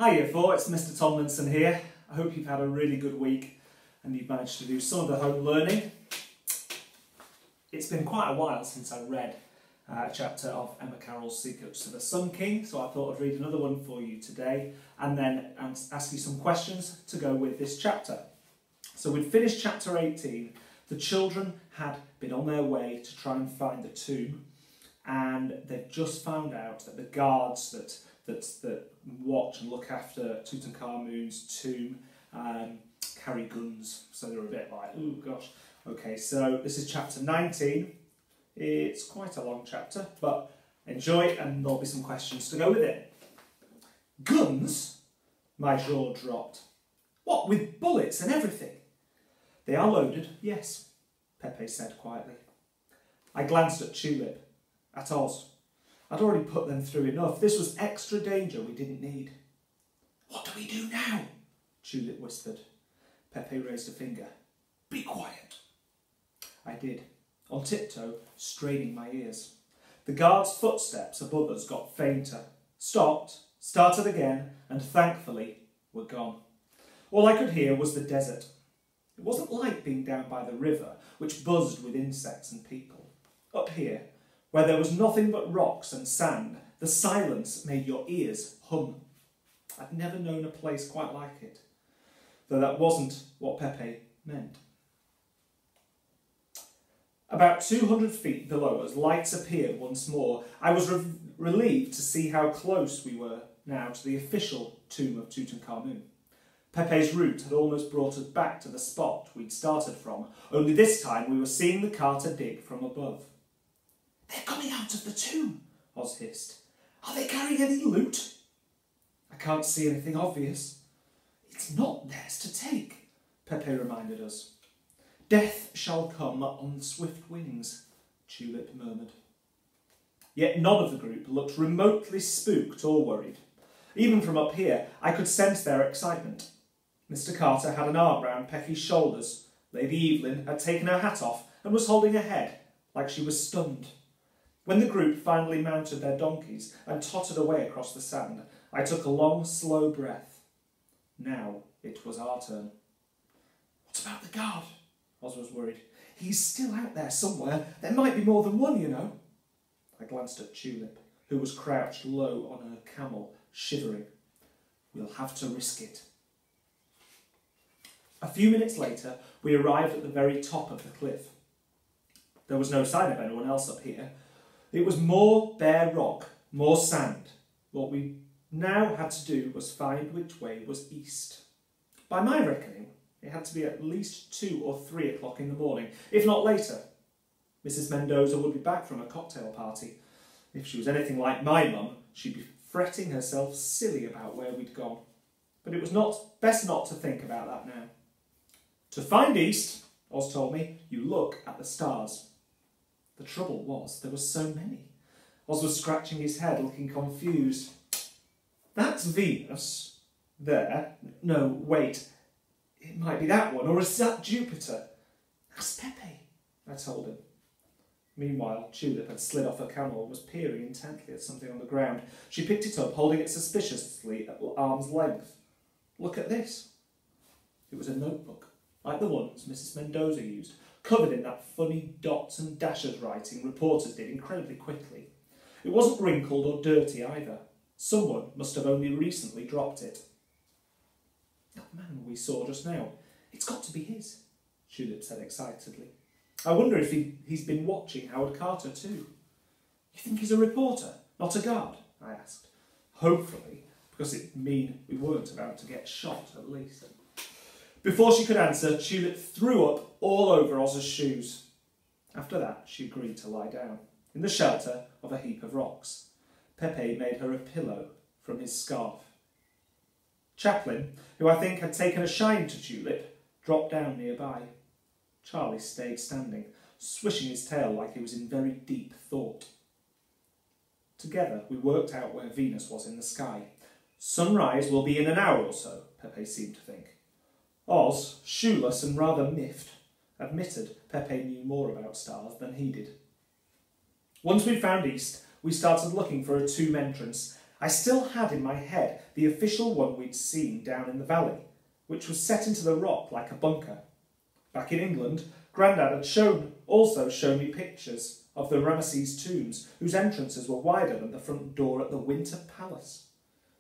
Hi Year 4, it's Mr Tomlinson here. I hope you've had a really good week and you've managed to do some of the home learning. It's been quite a while since I read a chapter of Emma Carroll's Secrets to the Sun King, so I thought I'd read another one for you today and then ask you some questions to go with this chapter. So we'd finished chapter 18. The children had been on their way to try and find the tomb, and they've just found out that the guards that watch and look after Tutankhamun's tomb carry guns, so they're a bit like, oh gosh. Okay, so this is chapter 19. It's quite a long chapter, but enjoy and there'll be some questions to go with it. Guns? My jaw dropped. What, with bullets and everything? They are loaded, yes, Pepe said quietly. I glanced at Tulip, at Oz. I'd already put them through enough. This was extra danger we didn't need. What do we do now? Tulip whispered. Pepe raised a finger. Be quiet. I did, on tiptoe, straining my ears. The guard's footsteps above us got fainter, stopped, started again, and thankfully were gone. All I could hear was the desert. It wasn't like being down by the river, which buzzed with insects and people. Up here, where there was nothing but rocks and sand, the silence made your ears hum. I'd never known a place quite like it, though that wasn't what Pepe meant. About 200 feet below us, lights appeared once more. I was relieved to see how close we were now to the official tomb of Tutankhamun. Pepe's route had almost brought us back to the spot we'd started from, only this time we were seeing the carter dig from above. They're coming out of the tomb, Oz hissed. Are they carrying any loot? I can't see anything obvious. It's not theirs to take, Pepe reminded us. Death shall come on swift wings, Tulip murmured. Yet none of the group looked remotely spooked or worried. Even from up here, I could sense their excitement. Mr. Carter had an arm round Pecky's shoulders. Lady Evelyn had taken her hat off and was holding her head, like she was stunned. When the group finally mounted their donkeys and tottered away across the sand, I took a long, slow breath. Now it was our turn. What about the guard? Oz was worried. He's still out there somewhere. There might be more than one, you know. I glanced at Tulip, who was crouched low on her camel, shivering. We'll have to risk it. A few minutes later, we arrived at the very top of the cliff. There was no sign of anyone else up here. It was more bare rock, more sand. What we now had to do was find which way was east. By my reckoning, it had to be at least 2 or 3 o'clock in the morning, if not later. Mrs. Mendoza would be back from a cocktail party. If she was anything like my mum, she'd be fretting herself silly about where we'd gone. But it was best not to think about that now. To find east, Oz told me, you look at the stars. The trouble was, there were so many. Oz was scratching his head, looking confused. That's Venus. There. No, wait. It might be that one, or is that Jupiter? That's Pepe, I told him. Meanwhile, Tulip had slid off her camel and was peering intently at something on the ground. She picked it up, holding it suspiciously at arm's length. Look at this. It was a notebook, like the ones Mrs. Mendoza used, covered in that funny dots and dashes writing reporters did incredibly quickly. It wasn't wrinkled or dirty either. Someone must have only recently dropped it. That man we saw just now, it's got to be his, Tulip said excitedly. I wonder if he's been watching Howard Carter too. You think he's a reporter, not a guard? I asked. Hopefully, because it'd mean we weren't about to get shot at least. Before she could answer, Tulip threw up all over Oz's shoes. After that, she agreed to lie down, in the shelter of a heap of rocks. Pepe made her a pillow from his scarf. Chaplin, who I think had taken a shine to Tulip, dropped down nearby. Charlie stayed standing, swishing his tail like he was in very deep thought. Together we worked out where Venus was in the sky. Sunrise will be in an hour or so, Pepe seemed to think. Oz, shoeless and rather miffed, admitted Pepe knew more about stars than he did. Once we'd found east, we started looking for a tomb entrance. I still had in my head the official one we'd seen down in the valley, which was set into the rock like a bunker. Back in England, Grandad had also shown me pictures of the Ramesses tombs, whose entrances were wider than the front door at the Winter Palace.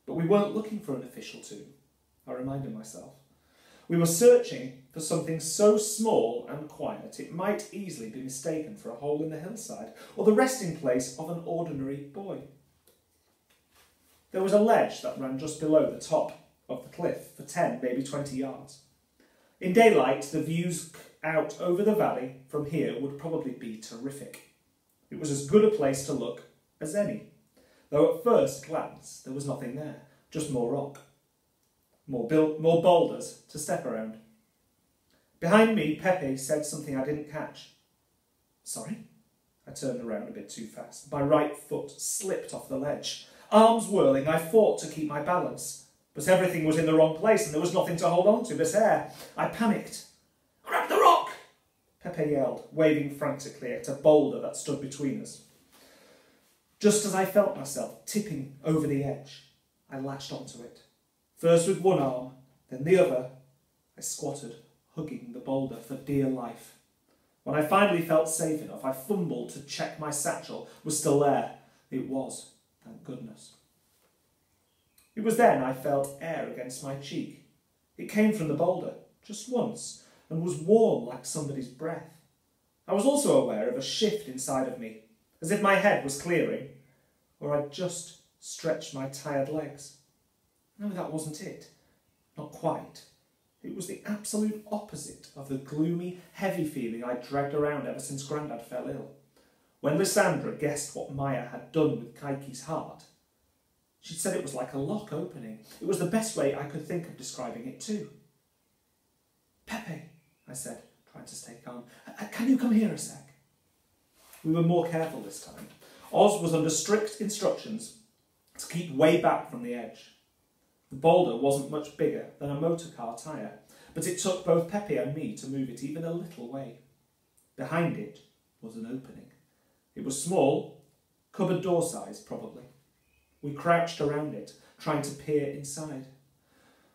But we weren't looking for an official tomb, I reminded myself. We were searching for something so small and quiet it might easily be mistaken for a hole in the hillside or the resting place of an ordinary boy. There was a ledge that ran just below the top of the cliff for 10, maybe 20 yards. In daylight, the views out over the valley from here would probably be terrific. It was as good a place to look as any, though at first glance there was nothing there, just more rock. More boulders to step around. Behind me, Pepe said something I didn't catch. Sorry? I turned around a bit too fast. My right foot slipped off the ledge. Arms whirling, I fought to keep my balance. But everything was in the wrong place and there was nothing to hold on to but air. I panicked. Grab the rock! Pepe yelled, waving frantically at a boulder that stood between us. Just as I felt myself tipping over the edge, I latched onto it. First with one arm, then the other, I squatted, hugging the boulder for dear life. When I finally felt safe enough, I fumbled to check my satchel was still there. It was, thank goodness. It was then I felt air against my cheek. It came from the boulder, just once, and was warm like somebody's breath. I was also aware of a shift inside of me, as if my head was clearing, or I'd just stretched my tired legs. No, that wasn't it. Not quite. It was the absolute opposite of the gloomy, heavy feeling I'd dragged around ever since Grandad fell ill. When Lysandra guessed what Maya had done with Kaiki's heart, she'd said it was like a lock opening. It was the best way I could think of describing it too. Pepe, I said, trying to stay calm. Can you come here a sec? We were more careful this time. Oz was under strict instructions to keep way back from the edge. The boulder wasn't much bigger than a motor car tyre, but it took both Pepe and me to move it even a little way. Behind it was an opening. It was small, cupboard door size probably. We crouched around it, trying to peer inside.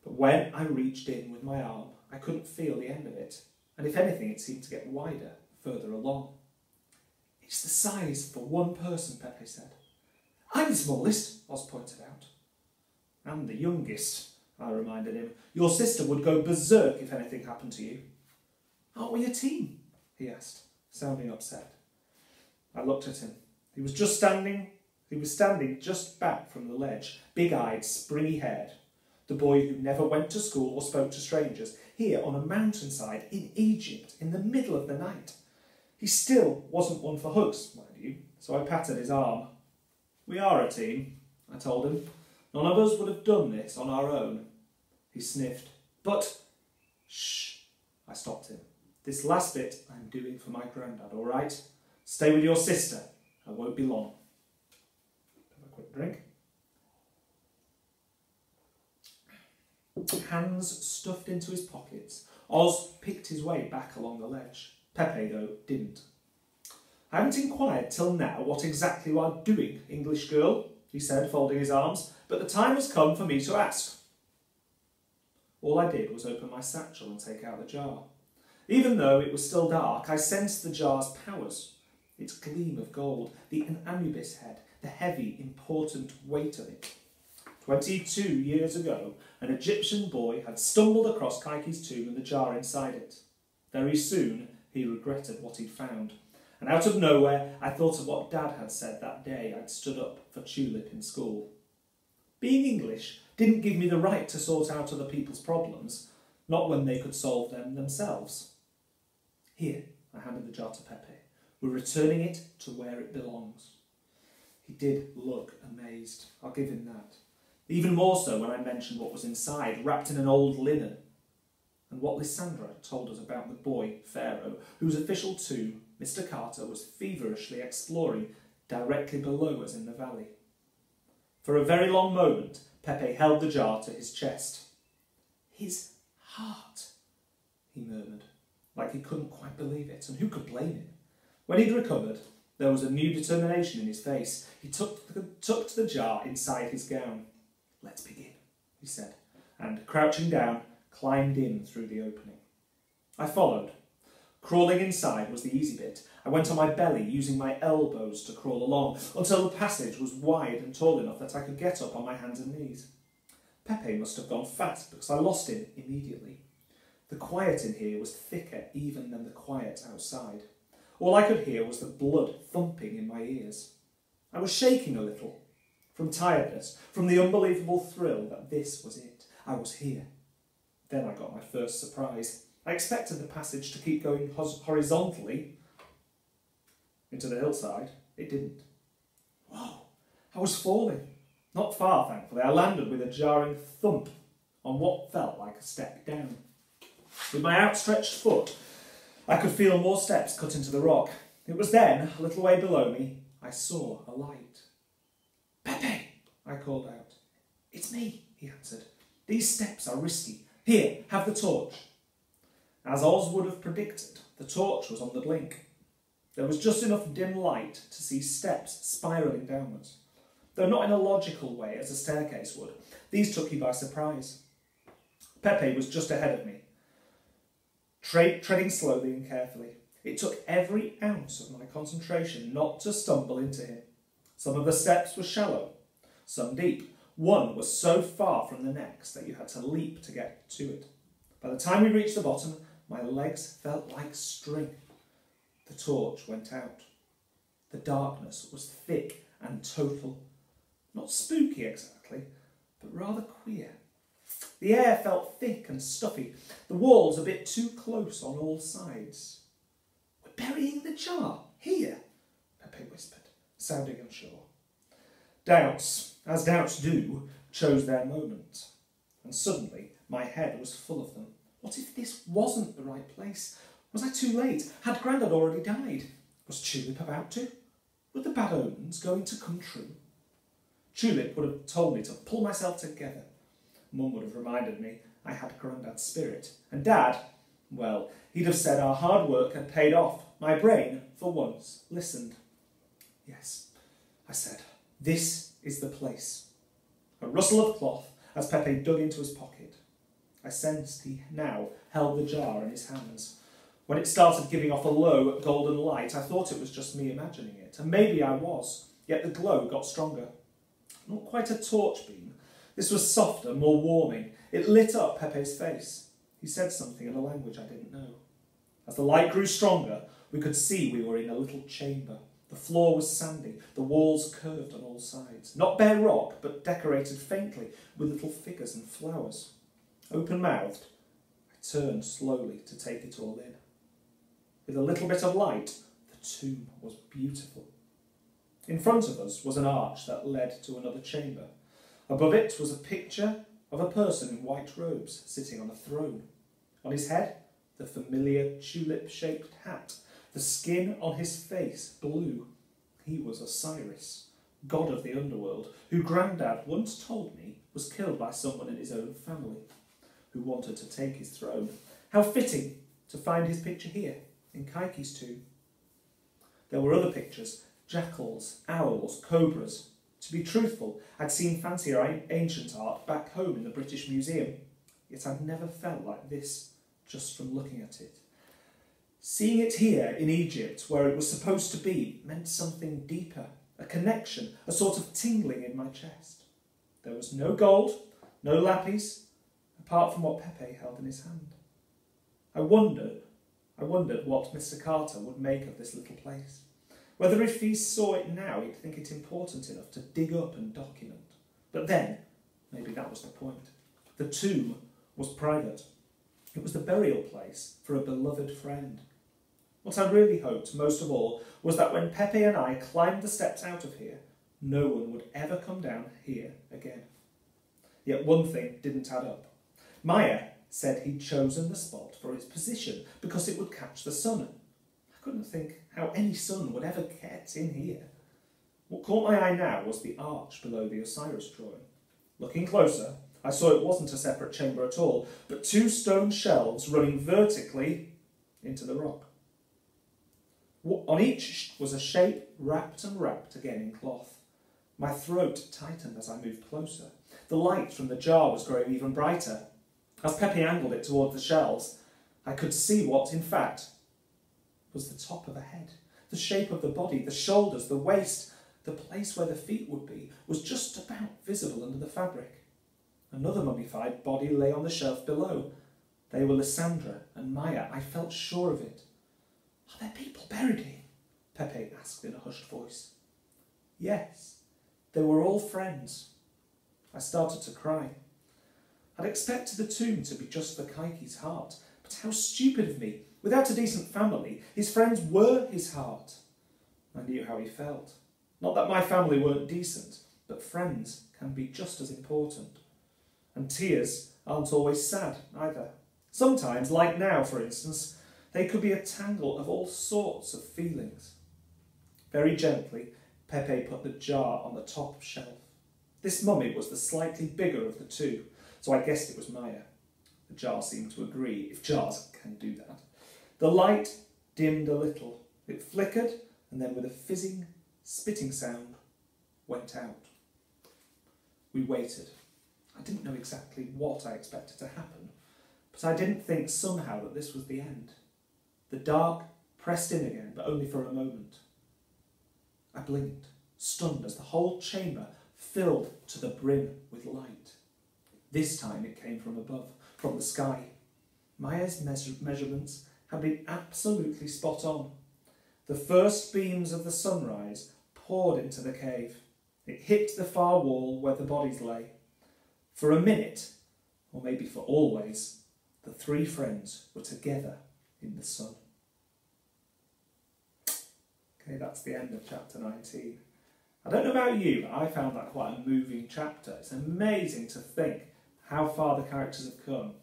But when I reached in with my arm, I couldn't feel the end of it, and if anything it seemed to get wider further along. It's the size for one person, Pepe said. I'm the smallest, Oz pointed out. And the youngest, I reminded him. Your sister would go berserk if anything happened to you. Aren't we a team? He asked, sounding upset. I looked at him. He was standing just back from the ledge, big-eyed, springy-haired. The boy who never went to school or spoke to strangers, here on a mountainside in Egypt in the middle of the night. He still wasn't one for hugs, mind you, so I patted his arm. We are a team, I told him. None of us would have done this on our own. He sniffed. But, shh, I stopped him. This last bit I'm doing for my Grandad, all right? Stay with your sister. I won't be long. Have a quick drink. Hands stuffed into his pockets, Oz picked his way back along the ledge. Pepe, though, didn't. I haven't inquired till now what exactly you are doing, English girl, he said, folding his arms, but the time has come for me to ask. All I did was open my satchel and take out the jar. Even though it was still dark, I sensed the jar's powers, its gleam of gold, the Anubis head, the heavy, important weight of it. 22 years ago, an Egyptian boy had stumbled across Kaiki's tomb and the jar inside it. Very soon, he regretted what he'd found. And out of nowhere, I thought of what Dad had said that day I'd stood up for Tulip in school. Being English didn't give me the right to sort out other people's problems, not when they could solve them themselves. Here, I handed the jar to Pepe. We're returning it to where it belongs. He did look amazed, I'll give him that. Even more so when I mentioned what was inside, wrapped in an old linen, and what Lysandra told us about the boy, Pharaoh, whose official tomb Mr. Carter was feverishly exploring directly below us in the valley. For a very long moment, Pepe held the jar to his chest. His heart, he murmured, like he couldn't quite believe it, and who could blame him? When he'd recovered, There was a new determination in his face. He tucked the jar inside his gown. "Let's begin," he said, and, crouching down, climbed in through the opening. I followed. Crawling inside was the easy bit. I went on my belly, using my elbows to crawl along, until the passage was wide and tall enough that I could get up on my hands and knees. Pepe must have gone fast, because I lost him immediately. The quiet in here was thicker even than the quiet outside. All I could hear was the blood thumping in my ears. I was shaking a little, from tiredness, from the unbelievable thrill that this was it. I was here. Then I got my first surprise. I expected the passage to keep going horizontally into the hillside. It didn't. Whoa! I was falling. Not far, thankfully. I landed with a jarring thump on what felt like a step down. With my outstretched foot, I could feel more steps cut into the rock. It was then, a little way below me, I saw a light. "Pepe!" I called out. "It's me," he answered. "These steps are risky. Here, have the torch." As Oz would have predicted, the torch was on the blink. There was just enough dim light to see steps spiralling downwards. Though not in a logical way as a staircase would, these took you by surprise. Pepe was just ahead of me, treading slowly and carefully. It took every ounce of my concentration not to stumble into him. Some of the steps were shallow, some deep. One was so far from the next that you had to leap to get to it. By the time we reached the bottom, my legs felt like string. The torch went out. The darkness was thick and total. Not spooky exactly, but rather queer. The air felt thick and stuffy, the walls a bit too close on all sides. "We're burying the jar, here," Pepe whispered, sounding unsure. Doubts, as doubts do, chose their moment. And suddenly my head was full of them. What if this wasn't the right place? Was I too late? Had Grandad already died? Was Tulip about to? Were the bad omens going to come true? Tulip would have told me to pull myself together. Mum would have reminded me I had Grandad's spirit. And Dad, well, he'd have said our hard work had paid off. My brain, for once, listened. "Yes," I said, "this is the place." A rustle of cloth as Pepe dug into his pocket. I sensed he now held the jar in his hands. When it started giving off a low, golden light, I thought it was just me imagining it, and maybe I was, yet the glow got stronger. Not quite a torch beam. This was softer, more warming. It lit up Pepe's face. He said something in a language I didn't know. As the light grew stronger, we could see we were in a little chamber. The floor was sandy, the walls curved on all sides. Not bare rock, but decorated faintly with little figures and flowers. Open-mouthed, I turned slowly to take it all in. With a little bit of light, the tomb was beautiful. In front of us was an arch that led to another chamber. Above it was a picture of a person in white robes sitting on a throne. On his head, the familiar tulip-shaped hat. The skin on his face blue. He was Osiris, god of the underworld, who Grandad once told me was killed by someone in his own family, who wanted to take his throne. How fitting to find his picture here, in Kaiki's tomb. There were other pictures, jackals, owls, cobras. To be truthful, I'd seen fancier ancient art back home in the British Museum, yet I'd never felt like this just from looking at it. Seeing it here in Egypt, where it was supposed to be, meant something deeper, a connection, a sort of tingling in my chest. There was no gold, no lapis, apart from what Pepe held in his hand. I wondered what Mr. Carter would make of this little place. Whether if he saw it now, he'd think it important enough to dig up and document. But then, maybe that was the point. The tomb was private. It was the burial place for a beloved friend. What I really hoped, most of all, was that when Pepe and I climbed the steps out of here, no one would ever come down here again. Yet one thing didn't add up. Maya said he'd chosen the spot for its position because it would catch the sun. I couldn't think how any sun would ever get in here. What caught my eye now was the arch below the Osiris drawing. Looking closer, I saw it wasn't a separate chamber at all, but two stone shelves running vertically into the rock. On each was a shape wrapped and wrapped again in cloth. My throat tightened as I moved closer. The light from the jar was growing even brighter. As Pepe angled it towards the shelves, I could see what, in fact, was the top of a head. The shape of the body, the shoulders, the waist, the place where the feet would be, was just about visible under the fabric. Another mummified body lay on the shelf below. They were Lysandra and Maya. I felt sure of it. Are there people buried here? Pepe asked in a hushed voice. Yes, they were all friends. I started to cry. I'd expected the tomb to be just for Kaiki's heart, but how stupid of me. Without a decent family, his friends were his heart. I knew how he felt. Not that my family weren't decent, but friends can be just as important. And tears aren't always sad either. Sometimes, like now for instance, they could be a tangle of all sorts of feelings. Very gently, Pepe put the jar on the top shelf. This mummy was the slightly bigger of the two, so I guessed it was Maya. The jar seemed to agree, if jars can do that. The light dimmed a little. It flickered, and then with a fizzing, spitting sound, went out. We waited. I didn't know exactly what I expected to happen, but I didn't think somehow that this was the end. The dark pressed in again, but only for a moment. I blinked, stunned as the whole chamber filled to the brim with light. This time it came from above, from the sky. Maya's measurements had been absolutely spot on. The first beams of the sunrise poured into the cave. It hit the far wall where the bodies lay. For a minute, or maybe for always, the three friends were together in the sun. Okay, that's the end of chapter 19. I don't know about you, but I found that quite a moving chapter. It's amazing to think how far the characters have come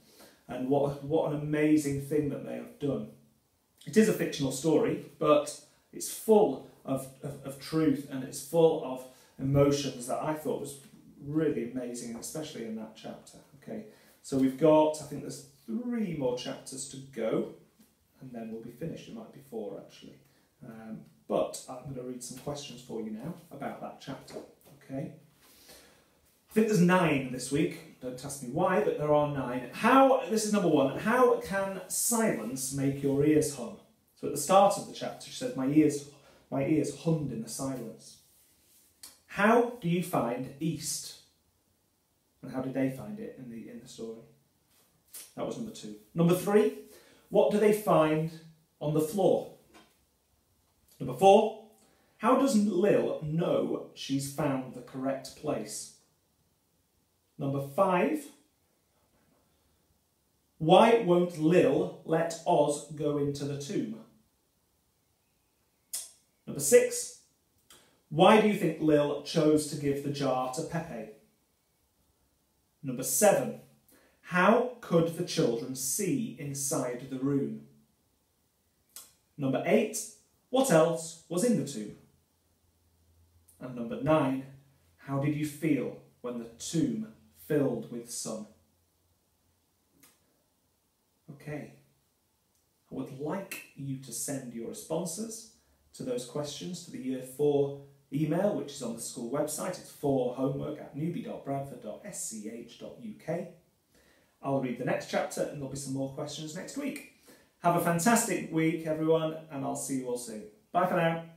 and what an amazing thing that they have done. It is a fictional story, but it's full of truth and it's full of emotions that I thought was really amazing, especially in that chapter. Okay, so we've got, I think there's 3 more chapters to go, and then we'll be finished. It might be 4 actually. But I'm going to read some questions for you now about that chapter. Okay. I think there's 9 this week. Don't ask me why, but there are 9. This is number 1. How can silence make your ears hum? So at the start of the chapter, she says, my ears hummed in the silence. How do you find east? And how did they find it in the story? That was number 2. Number 3, what do they find on the floor? Number 4, how does Lil know she's found the correct place? Number 5, why won't Lil let Oz go into the tomb? Number 6, why do you think Lil chose to give the jar to Pepe? Number 7, how could the children see inside the room? Number 8, what else was in the tomb? And number 9, how did you feel when the tomb filled with sun? Okay, I would like you to send your responses to those questions to the Year 4 email, which is on the school website. It's 4homework@newby.bradford.sch.uk. I'll read the next chapter and there'll be some more questions next week. Have a fantastic week, everyone, and I'll see you all soon. Bye for now.